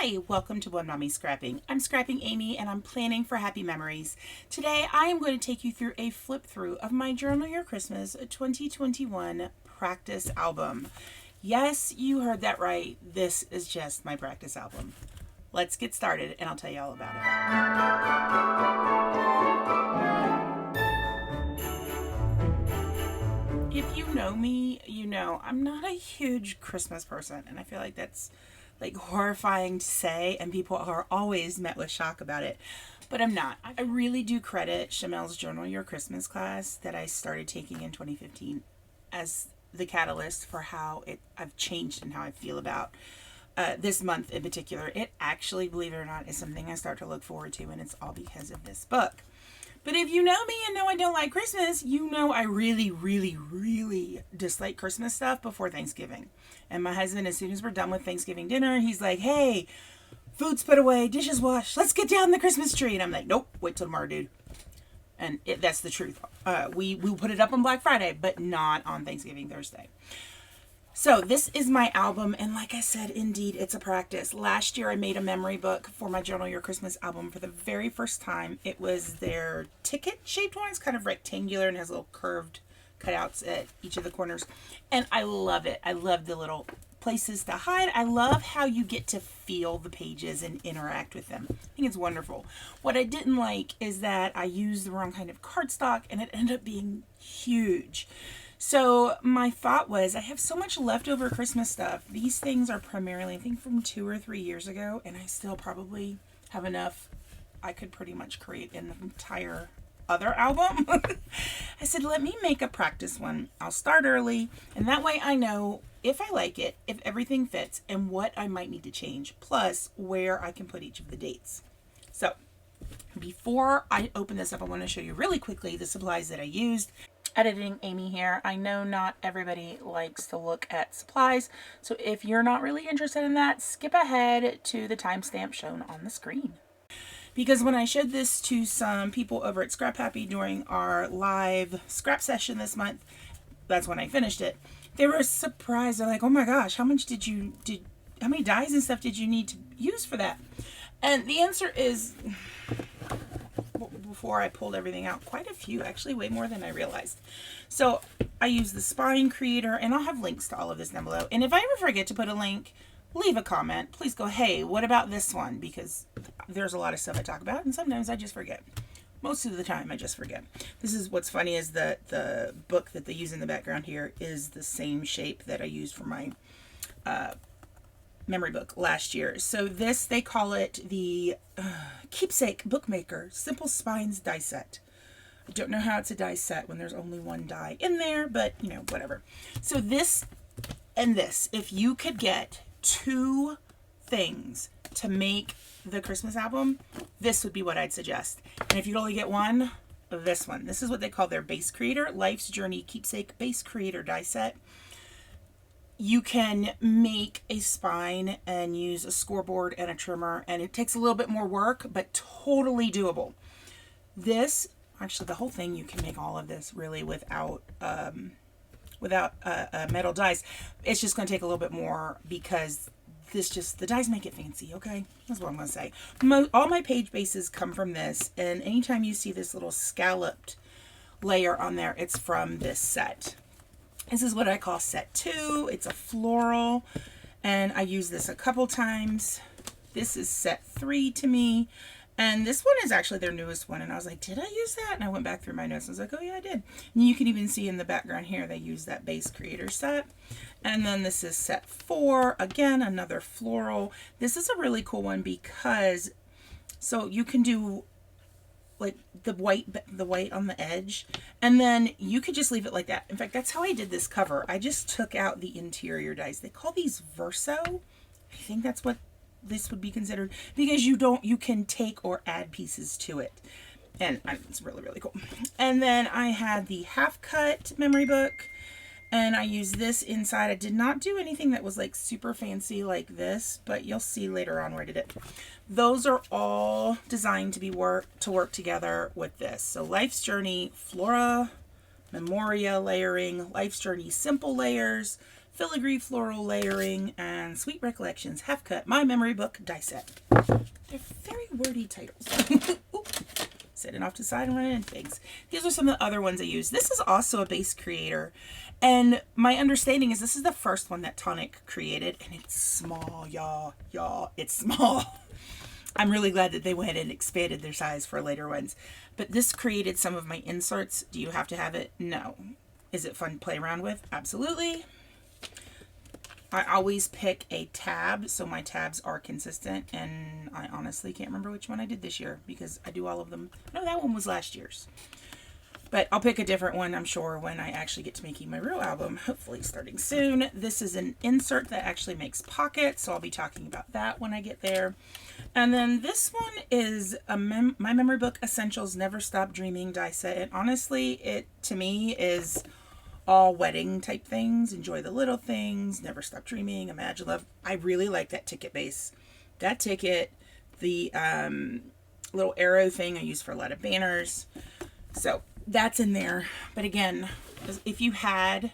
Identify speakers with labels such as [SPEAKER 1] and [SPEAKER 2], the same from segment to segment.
[SPEAKER 1] Hi, welcome to One Mommy Scrapping. I'm Scrapping Amy and I'm planning for happy memories. Today I am going to take you through a flip through of my Journal Your Christmas 2021 practice album. Yes, you heard that right. This is just my practice album. Let's get started and I'll tell you all about it. If you know me, you know I'm not a huge Christmas person, and I feel like that's like horrifying to say, and people are always met with shock about it, but I'm not. I really do credit Chamel's Journal Your Christmas class that I started taking in 2015 as the catalyst for how I've changed and how I feel about this month in particular. It actually, believe it or not, is something I start to look forward to, and it's all because of this book. But if you know me and know I don't like Christmas, you know I really, really, really dislike Christmas stuff before Thanksgiving. And my husband, as soon as we're done with Thanksgiving dinner, he's like, hey, food's put away, dishes washed, let's get down the Christmas tree. And I'm like, nope, wait till tomorrow, dude. And that's the truth. We will put it up on Black Friday, but not on Thanksgiving Thursday. So this is my album, and like I said, indeed, it's a practice. Last year I made a memory book for my Journal Your Christmas album for the very first time. It was their ticket-shaped one. It's kind of rectangular and has little curved cutouts at each of the corners. And I love it. I love the little places to hide. I love how you get to feel the pages and interact with them. I think it's wonderful. What I didn't like is that I used the wrong kind of cardstock, and it ended up being huge. So my thought was, I have so much leftover Christmas stuff. These things are primarily, I think, from 2 or 3 years ago, and I still probably have enough. I could pretty much create an entire other album. I said, let me make a practice one. I'll start early, and that way I know if I like it, if everything fits, and what I might need to change, plus where I can put each of the dates. So before I open this up, I want to show you really quickly the supplies that I used. Editing Amy here. I know not everybody likes to look at supplies, so if you're not really interested in that, skip ahead to the timestamp shown on the screen. Because when I showed this to some people over at Scrap Happy during our live scrap session this month, that's when I finished it, they were surprised. They're like, oh my gosh, how many dies and stuff did you need to use for that? And the answer is, before I pulled everything out, quite a few, actually way more than I realized. So I use the spine creator, and I'll have links to all of this down below. And if I ever forget to put a link, leave a comment. Please go, hey, what about this one? Because there's a lot of stuff I talk about, and sometimes I just forget. Most of the time I just forget. This is what's funny is that the book that they use in the background here is the same shape that I used for my memory book last year. So this, they call it the Keepsake Bookmaker Simple Spines die set. I don't know how it's a die set when there's only one die in there, but you know, whatever. So this and this, if you could get 2 things to make the Christmas album, this would be what I'd suggest. And if you'd only get one, this one. This is what they call their base creator, Life's Journey Keepsake Base Creator die set. You can make a spine and use a scoreboard and a trimmer, and it takes a little bit more work, but totally doable. This, actually the whole thing, you can make all of this really without metal dies. It's just going to take a little bit more because the dies make it fancy, okay? That's what I'm going to say. All my page bases come from this, and anytime you see this little scalloped layer on there, it's from this set. This is what I call set 2. It's a floral, and I use this a couple times. This is set 3 to me, and this one is actually their newest one, and I was like, did I use that? And I went back through my notes and I was like, oh yeah, I did. And you can even see in the background here they use that base creator set. And then this is set 4, again another floral. This is a really cool one because so you can do like the white on the edge, and then you could just leave it like that. In fact, that's how I did this cover. I just took out the interior dies. They call these verso. I think that's what this would be considered, because you can take or add pieces to it, and it's really, really cool. And then I had the half cut memory book, and I used this inside. I did not do anything that was like super fancy like this, but you'll see later on where I did it. Those are all designed to work together with this. So Life's Journey Flora, Memoria layering, Life's Journey simple layers, Filigree Floral Layering, and Sweet Recollections Half Cut My Memory Book Die Set. They're very wordy titles. Setting off to the side and running into things. These are some of the other ones I use. This is also a base creator. And my understanding is this is the first one that Tonic created. And it's small, y'all. Y'all, it's small. I'm really glad that they went and expanded their size for later ones. But this created some of my inserts. Do you have to have it? No. Is it fun to play around with? Absolutely. I always pick a tab, so my tabs are consistent, and I honestly can't remember which one I did this year because I do all of them. No, that one was last year's. But I'll pick a different one, I'm sure, when I actually get to making my real album, hopefully starting soon. This is an insert that actually makes pockets, so I'll be talking about that when I get there. And then this one is My Memory Book Essentials Never Stop Dreaming die set. And honestly, it, to me, is all wedding type things. Enjoy the little things, never stop dreaming, imagine love. I really like that ticket base. That ticket, the little arrow thing I use for a lot of banners. So that's in there. But again, if you had,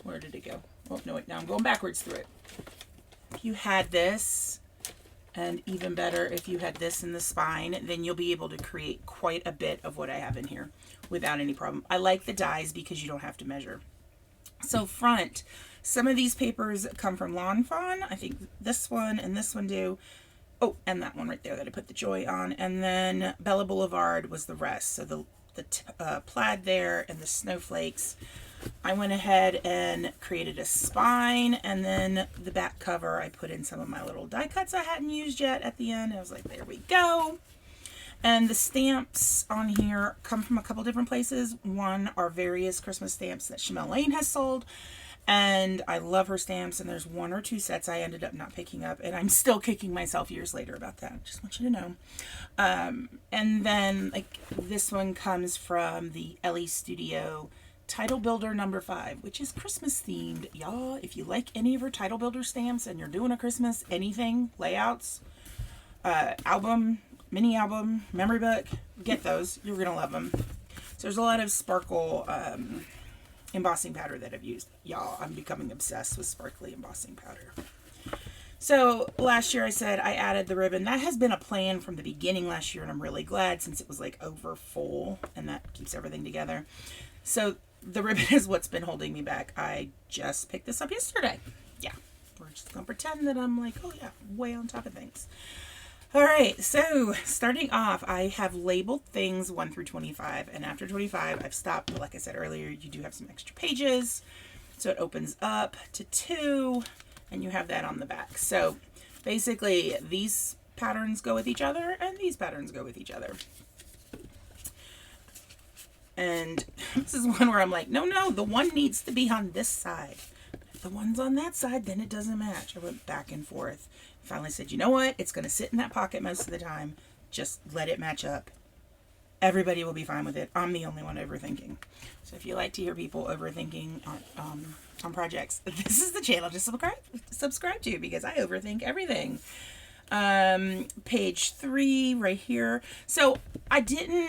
[SPEAKER 1] where did it go? Oh, no, wait, now I'm going backwards through it. If you had this, and even better, if you had this in the spine, then you'll be able to create quite a bit of what I have in here without any problem. I like the dies because you don't have to measure. So front, some of these papers come from Lawn Fawn. I think this one and this one do. Oh, and that one right there that I put the joy on. And then Bella Boulevard was the rest. So the plaid there and the snowflakes. I went ahead and created a spine, and then the back cover I put in some of my little die cuts I hadn't used yet at the end. I was like, there we go. And the stamps on here come from a couple different places. One are various Christmas stamps that Shamel Lane has sold, and I love her stamps, and there's one or two sets I ended up not picking up, and I'm still kicking myself years later about that. Just want you to know. And then like this one comes from the Ellie Studio Title Builder number 5, which is Christmas themed. Y'all, if you like any of her Title Builder stamps and you're doing a Christmas anything, layouts, album, mini album, memory book, get those. You're going to love them. So there's a lot of sparkle embossing powder that I've used. Y'all, I'm becoming obsessed with sparkly embossing powder. So last year I said I added the ribbon. That has been a plan from the beginning last year, and I'm really glad since it was like over full, and that keeps everything together. So the ribbon is what's been holding me back. I just picked this up yesterday. Yeah, we're just going to pretend that I'm like, oh yeah, way on top of things. All right, so starting off, I have labeled things 1 through 25, and after 25, I've stopped. But like I said earlier, you do have some extra pages, so it opens up to 2, and you have that on the back. So basically, these patterns go with each other, and these patterns go with each other. And this is one where I'm like, no, the one needs to be on this side. If the one's on that side, then it doesn't match. I went back and forth. Finally said, you know what? It's going to sit in that pocket most of the time. Just let it match up. Everybody will be fine with it. I'm the only one overthinking. So if you like to hear people overthinking on projects, this is the channel to subscribe to, because I overthink everything. Page 3 right here. So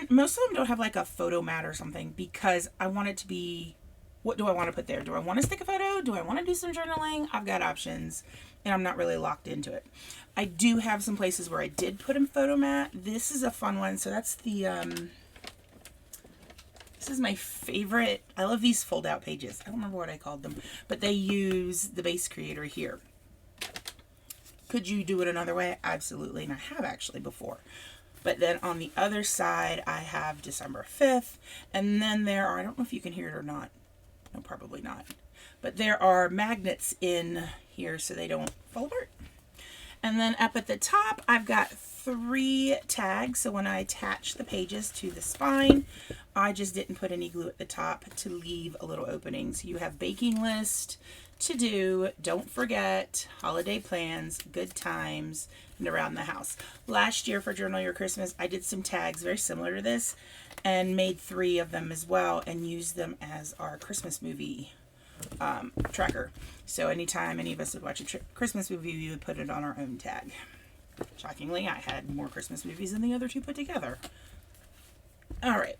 [SPEAKER 1] most of them don't have like a photo mat or something, because I want it to be, what do I want to put there? Do I want to stick a photo? Do I want to do some journaling? I've got options, and I'm not really locked into it. I do have some places where I did put a photo mat. This is a fun one. So that's the, this is my favorite. I love these fold out pages. I don't remember what I called them, but they use the base creator here. Could you do it another way? Absolutely. And I have actually before. But then on the other side, I have December 5th. And then there are, I don't know if you can hear it or not. No, probably not. But there are magnets in here so they don't fall apart. And then up at the top, I've got 3 tags. So when I attach the pages to the spine, I just didn't put any glue at the top to leave a little opening. So you have baking list, to do, don't forget, holiday plans, good times, and around the house. Last year for Journal Your Christmas, I did some tags very similar to this and made 3 of them as well and used them as our Christmas movie tracker. So anytime any of us would watch a Christmas movie, we would put it on our own tag. Shockingly, I had more Christmas movies than the other 2 put together. All right.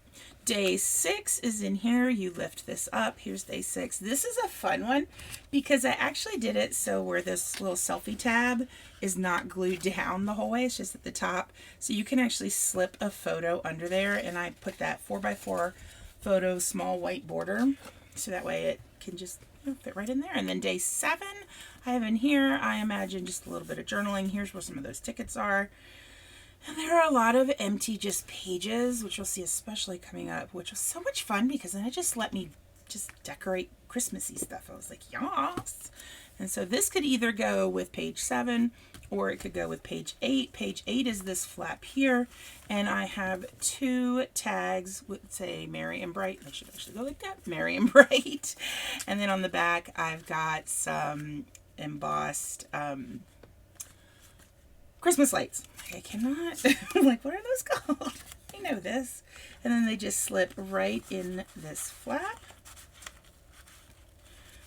[SPEAKER 1] Day 6 is in here. You lift this up. Here's day 6. This is a fun one because I actually did it so where this little selfie tab is not glued down the whole way. It's just at the top. So you can actually slip a photo under there, and I put that 4x4 photo small white border so that way it can just fit right in there. And then day 7 I have in here, I imagine just a little bit of journaling. Here's where some of those tickets are. And there are a lot of empty just pages, which you'll see especially coming up, which was so much fun because then it just let me just decorate Christmassy stuff. I was like, yes. And so this could either go with page 7 or it could go with page 8. Page 8 is this flap here. And I have 2 tags with, say, Merry and Bright. I should actually go like that, Merry and Bright. And then on the back, I've got some embossed Christmas lights. I cannot. I'm like, what are those called? I know this. And then they just slip right in this flap.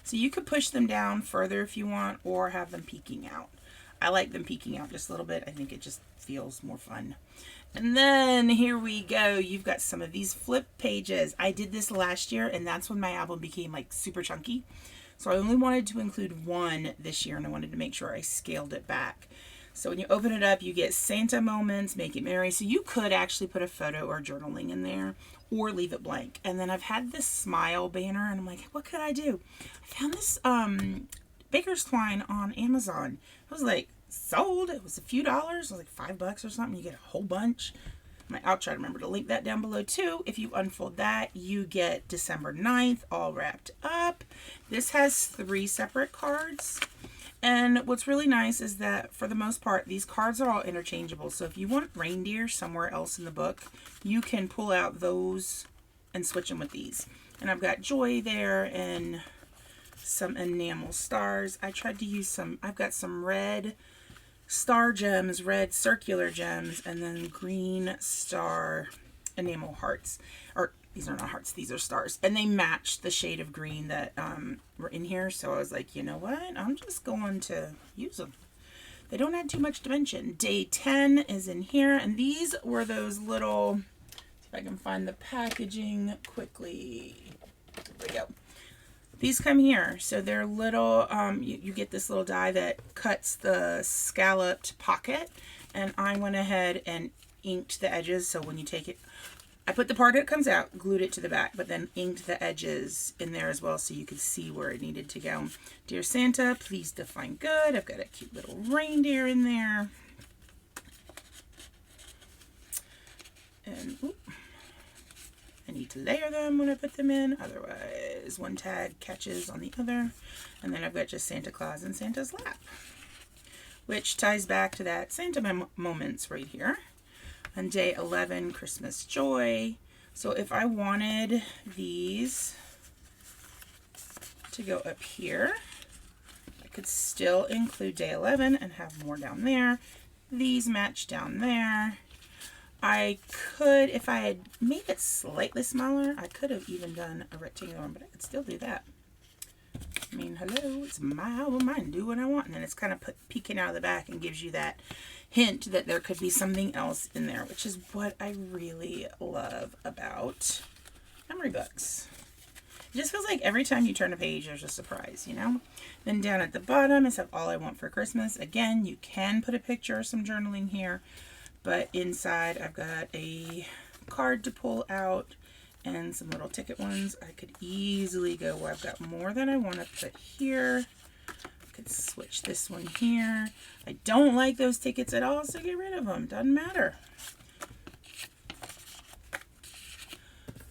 [SPEAKER 1] So you could push them down further if you want, or have them peeking out. I like them peeking out just a little bit. I think it just feels more fun. And then here we go. You've got some of these flip pages. I did this last year, and that's when my album became like super chunky. So I only wanted to include 1 this year, and I wanted to make sure I scaled it back. So when you open it up, you get Santa moments, make it merry. So you could actually put a photo or journaling in there or leave it blank. And then I've had this smile banner and I'm like, what could I do? I found this baker's twine on Amazon. It was like sold. It was a few dollars. It was like $5 or something. You get a whole bunch. I'll try to remember to link that down below too. If you unfold that, you get December 9th all wrapped up. This has 3 separate cards. And what's really nice is that for the most part, these cards are all interchangeable. So if you want reindeer somewhere else in the book, you can pull out those and switch them with these. And I've got joy there and some enamel stars. I tried to use I've got some red star gems, red circular gems, and then green star enamel hearts. Or these are not hearts, these are stars. And they match the shade of green that were in here. So I was like, you know what? I'm just going to use them. They don't add too much dimension. Day 10 is in here. And these were those little, see if I can find the packaging quickly. There we go. These come here. So they're little, you get this little die that cuts the scalloped pocket. And I went ahead and inked the edges. So when you take it, I put the part that comes out, glued it to the back, but then inked the edges in there as well so you could see where it needed to go. Dear Santa, please define good. I've got a cute little reindeer in there. And I need to layer them when I put them in, otherwise one tag catches on the other. And then I've got just Santa Claus and Santa's lap, which ties back to that Santa moments right here. On day 11, Christmas joy. So if I wanted these to go up here, I could still include day 11 and have more down there. These match down there. I could, if I had made it slightly smaller, I could have even done a rectangular one, but I could still do that. I mean, hello, it's my album. I can do what I want. And then it's kind of peeking out of the back and gives you that hint that there could be something else in there, which is what I really love about memory books. It just feels like every time you turn a page, there's a surprise, you know? Then down at the bottom is All I Want for Christmas. Again, you can put a picture or some journaling here, but inside I've got a card to pull out and some little ticket ones. I could easily go where I've got more than I want to put here. I could switch this one here. I don't like those tickets at all, so get rid of them. Doesn't matter.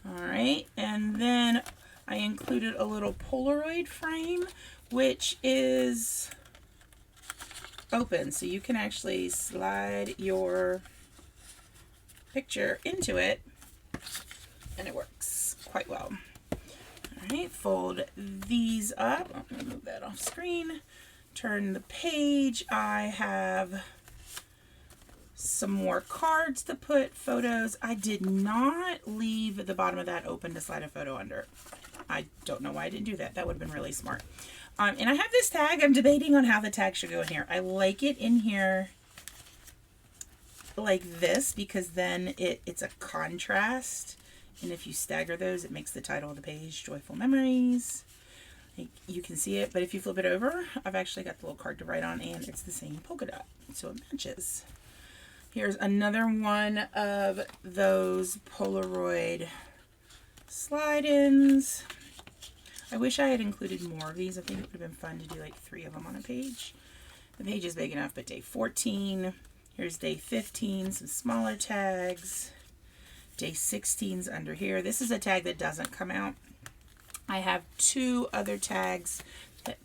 [SPEAKER 1] All right, and then I included a little Polaroid frame, which is open, so you can actually slide your picture into it, and it works quite well. All right, fold these up. I'm going to move that off screen. Turn the page. I have some more cards to put photos. I did not leave the bottom of that open to slide a photo under. I don't know why I didn't do that. That would have been really smart. And I have this tag. I'm debating on how the tag should go in here. I like it in here like this because then it's a contrast. And if you stagger those, it makes the title of the page Joyful Memories. Like, you can see it, but if you flip it over, I've actually got the little card to write on, and it's the same polka dot, so it matches. Here's another one of those Polaroid slide-ins. I wish I had included more of these. I think it would have been fun to do like 3 of them on a page. The page is big enough, but day 14. Here's day 15, some smaller tags. Day 16's under here. This is a tag that doesn't come out. I have 2 other tags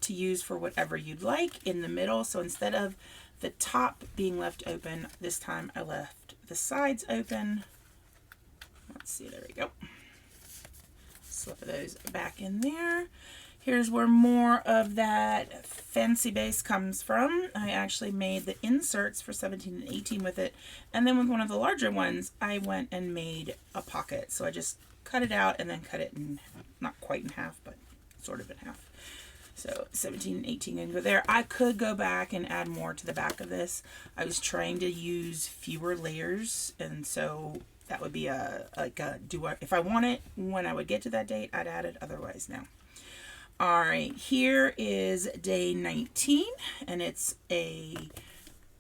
[SPEAKER 1] to use for whatever you'd like in the middle. So instead of the top being left open, this time I left the sides open. Let's see, there we go. Slip those back in there. Here's where more of that fancy base comes from. I actually made the inserts for 17 and 18 with it. And then with one of the larger ones, I went and made a pocket. So I just cut it out and then cut it in, not quite in half, but sort of in half. So 17 and 18 can go there. I could go back and add more to the back of this. I was trying to use fewer layers. And so that would be if I want it when I would get to that date, I'd add it, otherwise no. All right, here is day 19, and it's a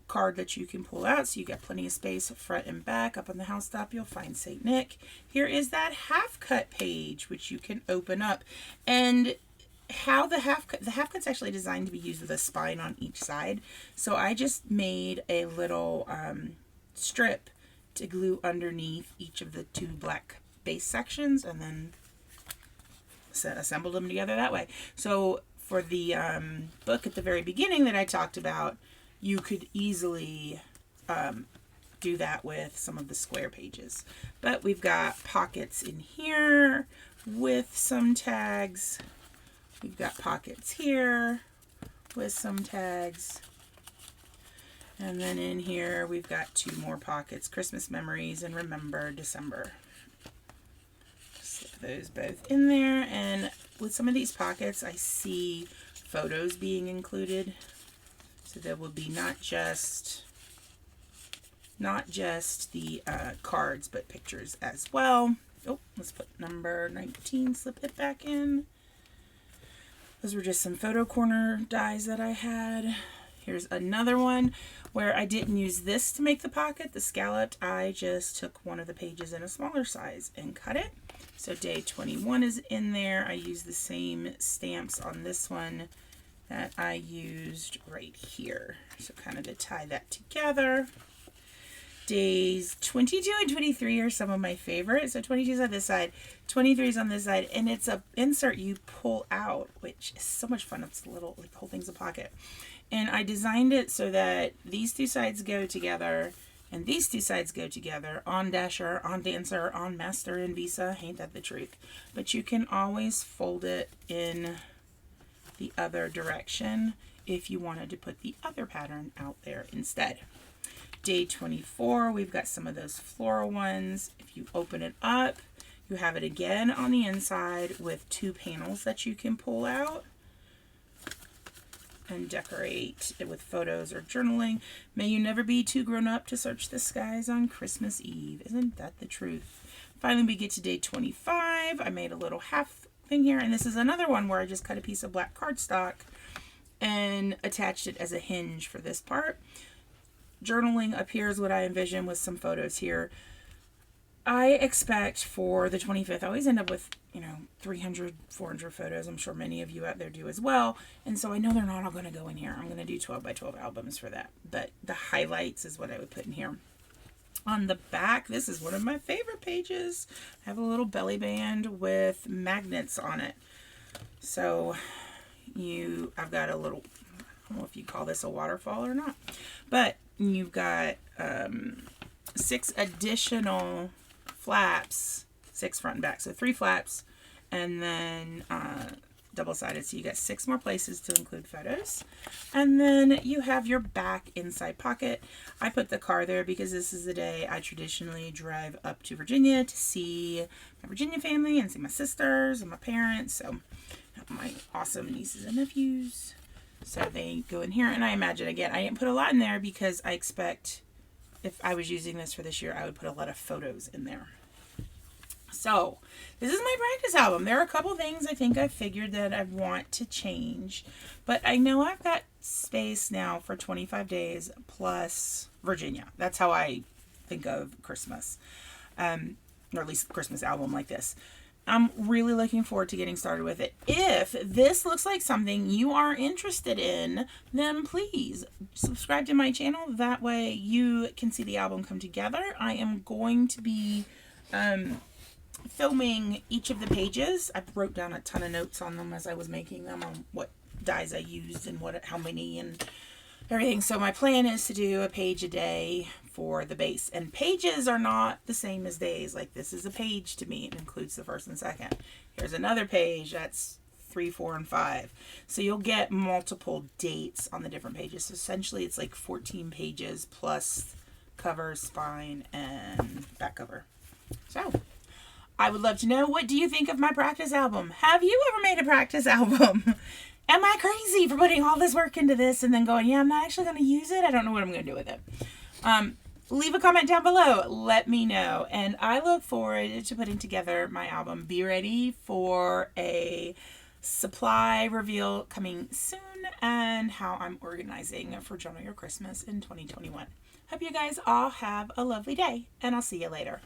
[SPEAKER 1] card that you can pull out, so you got plenty of space front and back. Up on the house top, you'll find St. Nick. Here is that half cut page, which you can open up. And how the half cut's actually designed to be used with a spine on each side. So I just made a little strip to glue underneath each of the 2 black base sections, and then assembled them together that way. So for the book at the very beginning that I talked about, you could easily do that with some of the square pages. But we've got pockets in here with some tags. We've got pockets here with some tags. And then in here we've got 2 more pockets, Christmas Memories and Remember December. Slip those both in there, and with some of these pockets I see photos being included, so there will be not just the cards, but pictures as well. Oh, let's put number 19, slip it back in. Those were just some photo corner dies that I had. Here's another one where I didn't use this to make the pocket, the scalloped. I just took one of the pages in a smaller size and cut it. So day 21 is in there. I used the same stamps on this one that I used right here. So kind of to tie that together. Days 22 and 23 are some of my favorites. So 22 is on this side, 23 is on this side, and it's a insert you pull out, which is so much fun. It's a little, like, the whole thing's a pocket. And I designed it so that these 2 sides go together and these 2 sides go together on Dasher, on Dancer, on Master, and Visa. Ain't that the truth? But you can always fold it in the other direction if you wanted to put the other pattern out there instead. Day 24, we've got some of those floral ones. If you open it up, you have it again on the inside with 2 panels that you can pull out and decorate it with photos or journaling. May you never be too grown up to search the skies on Christmas Eve. Isn't that the truth? Finally, we get to day 25. I made a little half thing here, and this is another one where I just cut a piece of black cardstock and attached it as a hinge for this part. Journaling appears what I envision with some photos here. I expect for the 25th, I always end up with, 300, 400 photos. I'm sure many of you out there do as well. And so I know they're not all going to go in here. I'm going to do 12 by 12 albums for that. But the highlights is what I would put in here. On the back, this is one of my favorite pages. I have a little belly band with magnets on it. So I've got a little, I don't know if you call this a waterfall or not, but you've got 6 additional flaps, 6 front and back, so 3 flaps, and then double-sided, so you got 6 more places to include photos. And then you have your back inside pocket. I put the car there because this is the day I traditionally drive up to Virginia to see my Virginia family and see my sisters and my parents, so my awesome nieces and nephews. So they go in here, and I imagine, again, I didn't put a lot in there because I expect if I was using this for this year, I would put a lot of photos in there. So this is my practice album. There are a couple things I think I figured that I want to change, but I know I've got space now for 25 days plus Virginia. That's how I think of Christmas, or at least Christmas album like this. I'm really looking forward to getting started with it. If this looks like something you are interested in, then please subscribe to my channel. That way you can see the album come together. I am going to be filming each of the pages. I wrote down a ton of notes on them as I was making them, on what dyes I used and how many and everything. So my plan is to do a page a day for the base. And pages are not the same as days. Like, this is a page to me. It includes the first and second. Here's another page. That's 3, 4, and 5. So you'll get multiple dates on the different pages. So essentially it's like 14 pages plus cover, spine, and back cover. So I would love to know, what do you think of my practice album? Have you ever made a practice album? Am I crazy for putting all this work into this and then going, yeah, I'm not actually going to use it? I don't know what I'm going to do with it. Leave a comment down below. Let me know. And I look forward to putting together my album. Be ready for a supply reveal coming soon, and how I'm organizing for Journal Your Christmas in 2021. Hope you guys all have a lovely day, and I'll see you later.